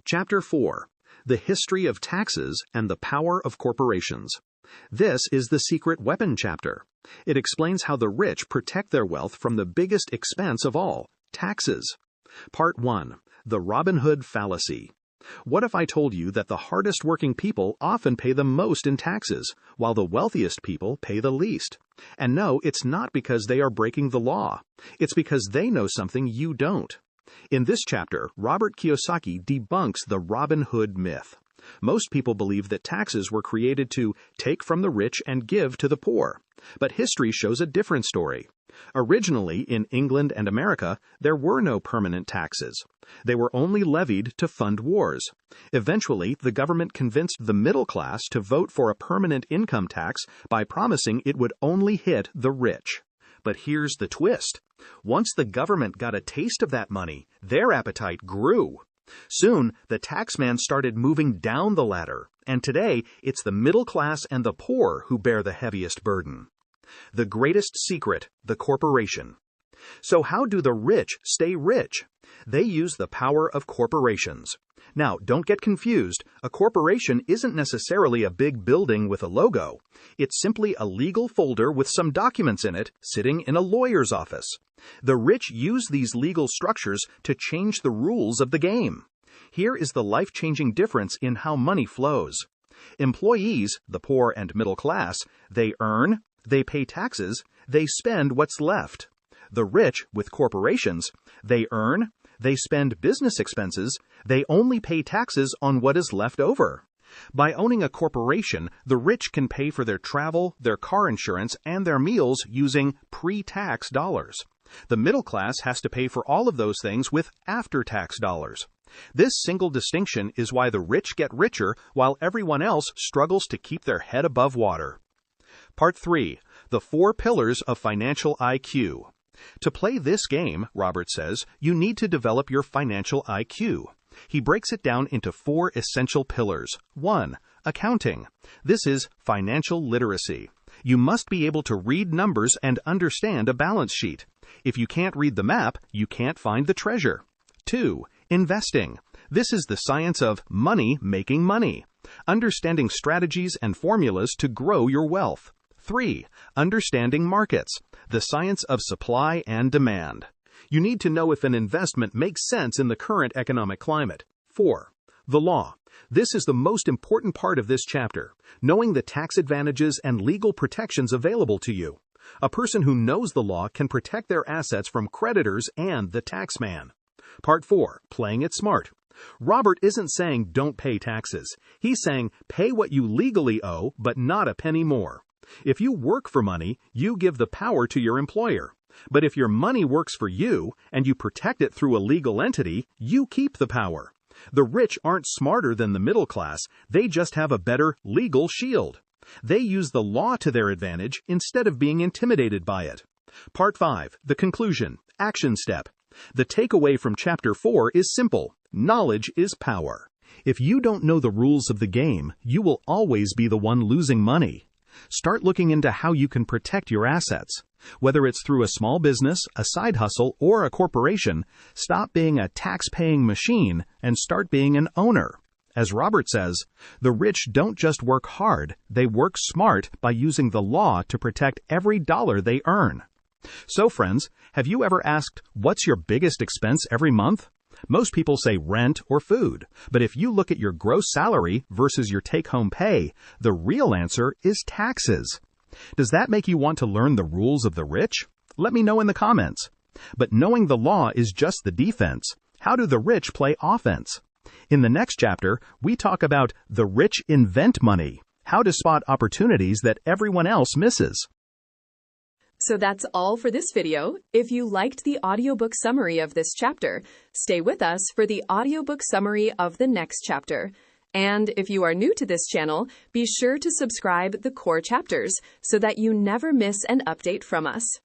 Chapter 4. The History of Taxes and the Power of Corporations. This is the secret weapon chapter. It explains how the rich protect their wealth from the biggest expense of all, taxes. Part 1. The Robin Hood Fallacy. What if I told you that the hardest working people often pay the most in taxes, while the wealthiest people pay the least? And no, it's not because they are breaking the law. It's because they know something you don't. In this chapter, Robert Kiyosaki debunks the Robin Hood myth. Most people believe that taxes were created to take from the rich and give to the poor. But history shows a different story. Originally, in England and America, there were no permanent taxes. They were only levied to fund wars. Eventually, the government convinced the middle class to vote for a permanent income tax by promising it would only hit the rich. But here's the twist. Once the government got a taste of that money, their appetite grew. Soon, the taxman started moving down the ladder, and today it's the middle class and the poor who bear the heaviest burden. The greatest secret, the corporation. So how do the rich stay rich? They use the power of corporations. Now, don't get confused. A corporation isn't necessarily a big building with a logo. It's simply a legal folder with some documents in it sitting in a lawyer's office. The rich use these legal structures to change the rules of the game. Here is the life-changing difference in how money flows. Employees, the poor and middle class, they earn, they pay taxes, they spend what's left. The rich, with corporations, they earn, they spend business expenses, they only pay taxes on what is left over. By owning a corporation, the rich can pay for their travel, their car insurance, and their meals using pre-tax dollars. The middle class has to pay for all of those things with after-tax dollars. This single distinction is why the rich get richer while everyone else struggles to keep their head above water. Part 3. The 4 Pillars of Financial IQ. To play this game, Robert says, you need to develop your financial IQ. He breaks it down into 4 essential pillars. 1. Accounting. This is financial literacy. You must be able to read numbers and understand a balance sheet. If you can't read the map, you can't find the treasure. 2. Investing. This is the science of money making money. Understanding strategies and formulas to grow your wealth. 3. Understanding markets. The science of supply and demand. You need to know if an investment makes sense in the current economic climate. 4. The law. This is the most important part of this chapter, knowing the tax advantages and legal protections available to you. A person who knows the law can protect their assets from creditors and the taxman. Part 4. Playing it smart. Robert isn't saying don't pay taxes. He's saying pay what you legally owe, but not a penny more. If you work for money, you give the power to your employer. But if your money works for you, and you protect it through a legal entity, you keep the power. The rich aren't smarter than the middle class, they just have a better legal shield. They use the law to their advantage instead of being intimidated by it. Part 5. The conclusion. Action step. The takeaway from Chapter 4 is simple. Knowledge is power. If you don't know the rules of the game, you will always be the one losing money. Start looking into how you can protect your assets. Whether it's through a small business, a side hustle, or a corporation, stop being a tax-paying machine and start being an owner. As Robert says, the rich don't just work hard, they work smart by using the law to protect every dollar they earn. So friends, have you ever asked, what's your biggest expense every month? Most people say rent or food, but if you look at your gross salary versus your take-home pay, the real answer is taxes. Does that make you want to learn the rules of the rich? Let me know in the comments. But knowing the law is just the defense. How do the rich play offense? In the next chapter, we talk about the rich invent money, how to spot opportunities that everyone else misses. So that's all for this video. If you liked the audiobook summary of this chapter, stay with us for the audiobook summary of the next chapter. And if you are new to this channel, be sure to subscribe the core chapters so that you never miss an update from us.